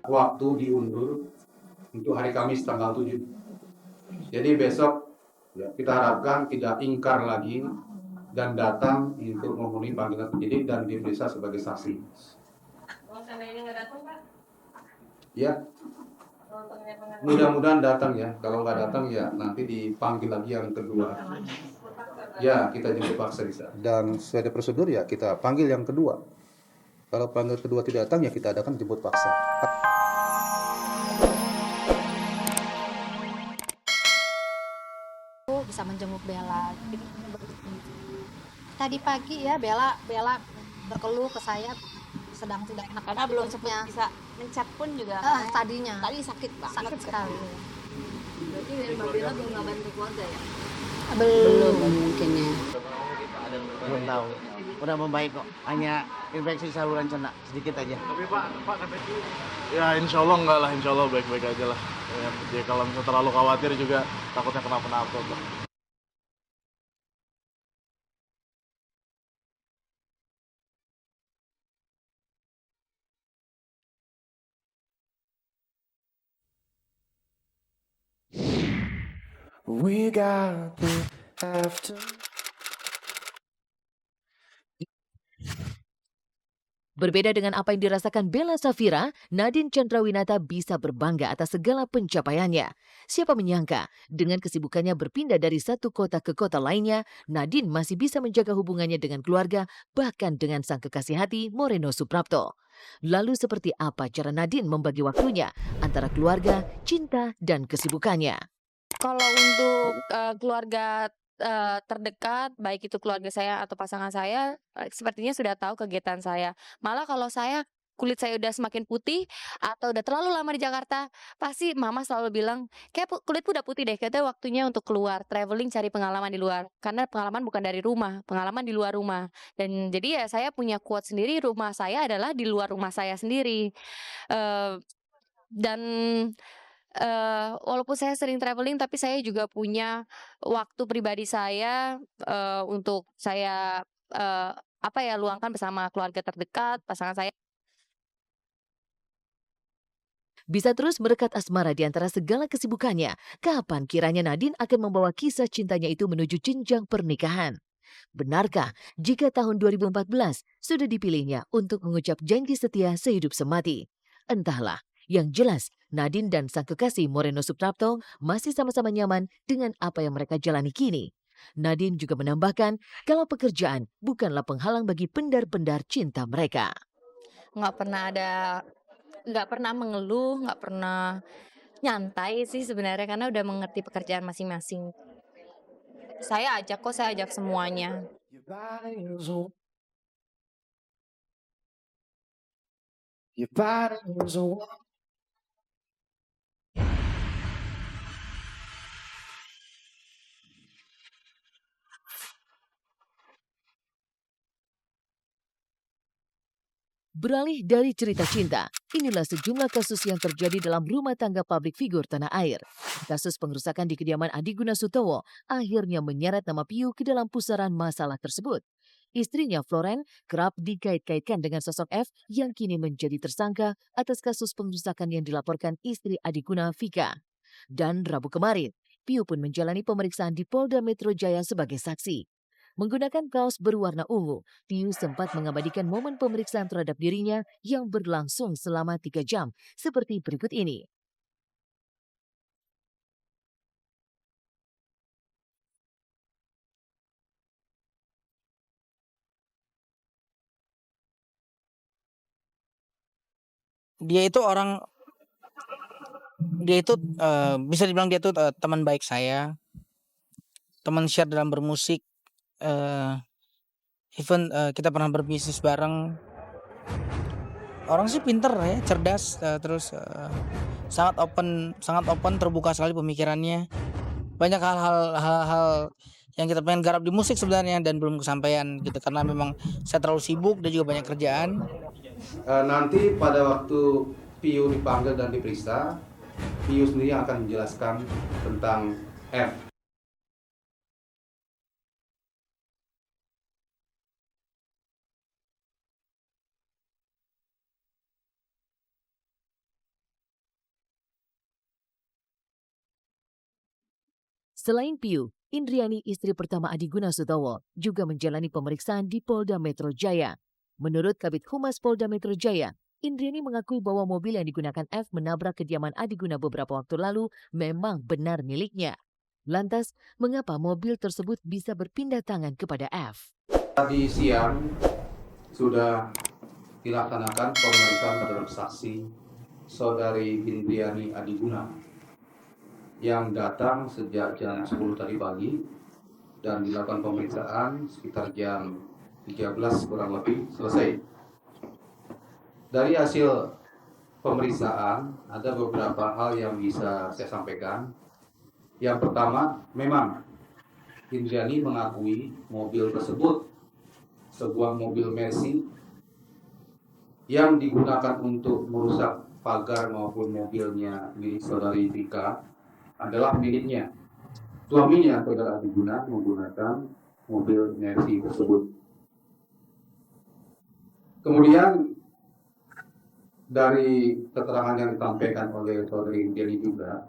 waktu diundur untuk hari Kamis tanggal 7. Jadi besok ya, kita harapkan tidak ingkar lagi dan datang untuk memenuhi panggilan penyidik dan diperiksa sebagai saksi. Kalau seandainya nggak datang, Pak? Ya, mudah-mudahan datang ya. Kalau nggak datang ya nanti dipanggil lagi yang kedua. Ya, kita jemput paksa bisa. Dan sesuai prosedur ya kita panggil yang kedua. Kalau panggil kedua tidak datang ya kita adakan jemput paksa. Bisa menjenguk Bella. Tadi pagi ya Bella berkeluh ke saya sedang tidak enak Karena belum sempat bisa mencet pun juga. tadinya Tadi sakit banget. sakit sekali. Berarti Mbak Bella belum nggak bantu keluarga ya? Belum mungkin ya. Belum tahu. Udah membaik kok. Hanya infeksi saluran cerna sedikit aja. Tapi Pak ya insya Allah enggak lah, insya Allah baik-baik aja lah. Ya kalau misalnya terlalu khawatir juga takutnya kenapa-napa. We got the after. Berbeda dengan apa yang dirasakan Bella Safira, Nadine Chandrawinata bisa berbangga atas segala pencapaiannya. Siapa menyangka, dengan kesibukannya berpindah dari satu kota ke kota lainnya, Nadine masih bisa menjaga hubungannya dengan keluarga, bahkan dengan sang kekasih hati Moreno Suprapto. Lalu seperti apa cara Nadine membagi waktunya antara keluarga, cinta, dan kesibukannya? Kalau untuk keluarga terdekat, baik itu keluarga saya atau pasangan saya, sepertinya sudah tahu kegiatan saya. Malah kalau kulit saya udah semakin putih atau udah terlalu lama di Jakarta, pasti mama selalu bilang, "Kayak kulitku udah putih deh, kayaknya waktunya untuk keluar, traveling cari pengalaman di luar." Karena pengalaman bukan dari rumah, pengalaman di luar rumah. Dan jadi ya saya punya quote sendiri, rumah saya adalah di luar rumah saya sendiri. Eee, dan walaupun saya sering traveling, tapi saya juga punya waktu pribadi saya, untuk saya, luangkan bersama keluarga terdekat, pasangan saya. Bisa terus merekat asmara di antara segala kesibukannya, kapan kiranya Nadine akan membawa kisah cintanya itu menuju jenjang pernikahan? Benarkah jika tahun 2014 sudah dipilihnya untuk mengucap janji setia sehidup semati? Entahlah, yang jelas Nadine dan sang kekasih Moreno Suprapto masih sama-sama nyaman dengan apa yang mereka jalani kini. Nadine juga menambahkan kalau pekerjaan bukanlah penghalang bagi pendar-pendar cinta mereka. Nggak pernah mengeluh, nggak pernah nyantai sih sebenarnya karena udah mengerti pekerjaan masing-masing. Saya ajak semuanya. Your body is a Your body is a Beralih dari cerita cinta, inilah sejumlah kasus yang terjadi dalam rumah tangga publik figur tanah air. Kasus pengerusakan di kediaman Adi Guna Sutowo akhirnya menyeret nama Piu ke dalam pusaran masalah tersebut. Istrinya Floren kerap dikait-kaitkan dengan sosok F yang kini menjadi tersangka atas kasus pengerusakan yang dilaporkan istri Adi Guna, Vika. Dan Rabu kemarin, Piu pun menjalani pemeriksaan di Polda Metro Jaya sebagai saksi. Menggunakan kaos berwarna ungu, Piu sempat mengabadikan momen pemeriksaan terhadap dirinya yang berlangsung selama 3 jam, seperti berikut ini. Dia itu bisa dibilang dia itu teman baik saya, teman share dalam bermusik, even kita pernah berbisnis bareng. Orang sih pinter ya, cerdas, terus sangat open, terbuka sekali pemikirannya. Banyak hal-hal yang kita pengen garap di musik sebenarnya dan belum kesampaian gitu karena memang saya terlalu sibuk dan juga banyak kerjaan. Nanti pada waktu Piu dipanggil dan diperiksa, Piu sendiri akan menjelaskan tentang F. Selain Piu, Indriani istri pertama Adi Gunasutowo juga menjalani pemeriksaan di Polda Metro Jaya. Menurut Kabid Humas Polda Metro Jaya, Indriani mengakui bahwa mobil yang digunakan F menabrak kediaman Adi Guna beberapa waktu lalu memang benar miliknya. Lantas, mengapa mobil tersebut bisa berpindah tangan kepada F? Tadi siang sudah dilaksanakan pemeriksaan terhadap saksi saudari Indriani Adiguna yang datang sejak jam 10 tadi pagi dan dilakukan pemeriksaan sekitar jam 13 kurang lebih selesai. Dari hasil pemeriksaan ada beberapa hal yang bisa saya sampaikan. Yang pertama, memang Indriani mengakui mobil tersebut sebuah mobil Mercy yang digunakan untuk merusak pagar maupun mobilnya milik saudari Tika adalah miliknya. Suaminya saudara Adi Guna menggunakan mobil Mercy tersebut. Kemudian dari keterangan yang disampaikan oleh saudari Indriani juga,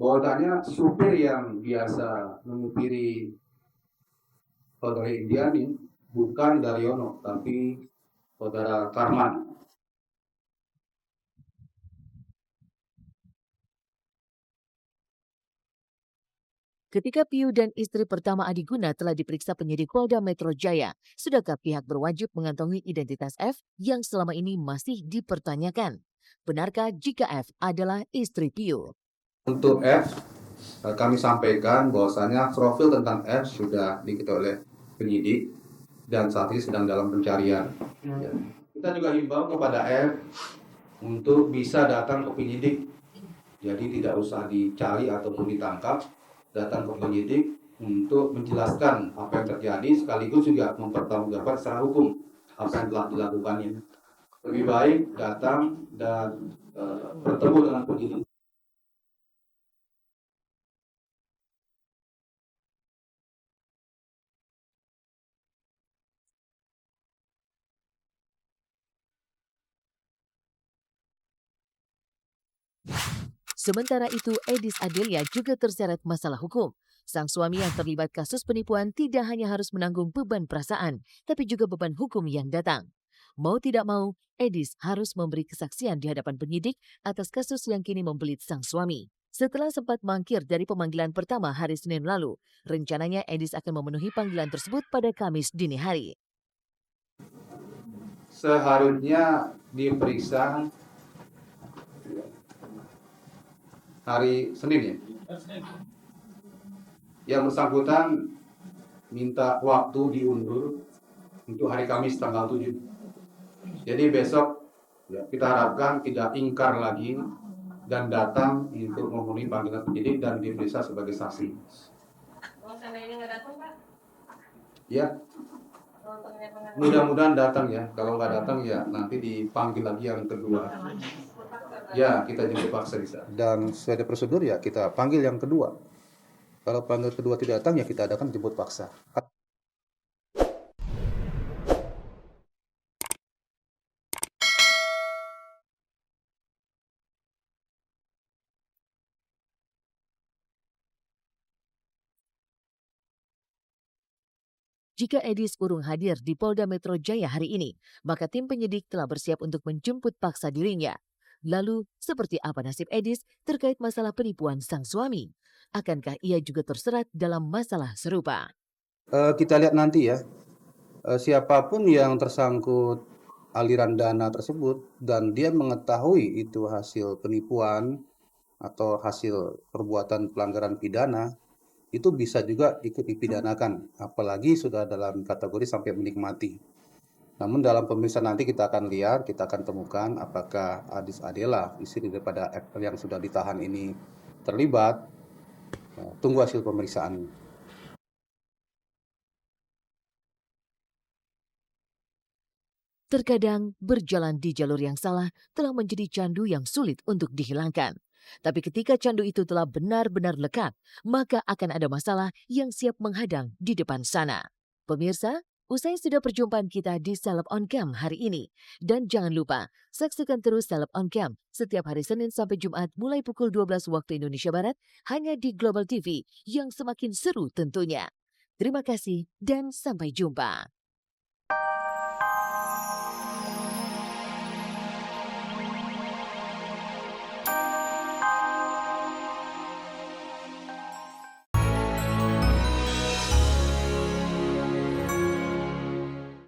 bahwasanya supir yang biasa menyupiri saudari Indriani bukan Daryono, tapi saudara Karman. Ketika Piu dan istri pertama Adi Guna telah diperiksa penyidik Polda Metro Jaya, sudahkah pihak berwajib mengantongi identitas F yang selama ini masih dipertanyakan? Benarkah jika F adalah istri Piu? Untuk F, kami sampaikan bahwasanya profil tentang F sudah diketahui oleh penyidik dan saat ini sedang dalam pencarian. Ya. Kita juga himbau kepada F untuk bisa datang ke penyidik. Jadi tidak usah dicari ataupun ditangkap, datang ke penyidik untuk menjelaskan apa yang terjadi sekaligus juga mempertanggungjawabkan secara hukum apa yang telah dilakukannya. Lebih baik datang dan bertemu dengan penyidik. Sementara itu, Edis Adelia juga terseret masalah hukum. Sang suami yang terlibat kasus penipuan tidak hanya harus menanggung beban perasaan, tapi juga beban hukum yang datang. Mau tidak mau, Edis harus memberi kesaksian di hadapan penyidik atas kasus yang kini membelit sang suami. Setelah sempat mangkir dari pemanggilan pertama hari Senin lalu, rencananya Edis akan memenuhi panggilan tersebut pada Kamis dini hari. Seharusnya diperiksa hari Senin ya. Yang bersangkutan minta waktu diundur untuk hari Kamis tanggal 7. Jadi besok ya, kita harapkan tidak ingkar lagi dan datang untuk memenuhi panggilan penyidik dan diperiksa sebagai saksi. Kalau seandainya nggak datang, Pak? Ya, mudah-mudahan datang ya. Kalau nggak datang ya nanti dipanggil lagi yang kedua. Ya, kita jemput paksa bisa. Dan sesuai prosedur ya kita panggil yang kedua. Kalau panggil kedua tidak datang ya kita adakan jemput paksa. Jika Edis urung hadir di Polda Metro Jaya hari ini, maka tim penyidik telah bersiap untuk menjemput paksa dirinya. Lalu, seperti apa nasib Edis terkait masalah penipuan sang suami? Akankah ia juga terserat dalam masalah serupa? Kita lihat nanti ya, siapapun yang tersangkut aliran dana tersebut dan dia mengetahui itu hasil penipuan atau hasil perbuatan pelanggaran pidana, itu bisa juga ikut dipidanakan, apalagi sudah dalam kategori sampai menikmati. Namun dalam pemeriksaan nanti kita akan lihat, kita akan temukan apakah Adis Adela, istri daripada FL yang sudah ditahan ini terlibat. Tunggu hasil pemeriksaan. Terkadang berjalan di jalur yang salah telah menjadi candu yang sulit untuk dihilangkan. Tapi ketika candu itu telah benar-benar lekat, maka akan ada masalah yang siap menghadang di depan sana. Pemirsa, Usai sudah perjumpaan kita di Celeb On Cam hari ini. Dan jangan lupa, saksikan terus Celeb On Cam setiap hari Senin sampai Jumat mulai pukul 12 waktu Indonesia Barat hanya di Global TV yang semakin seru tentunya. Terima kasih dan sampai jumpa.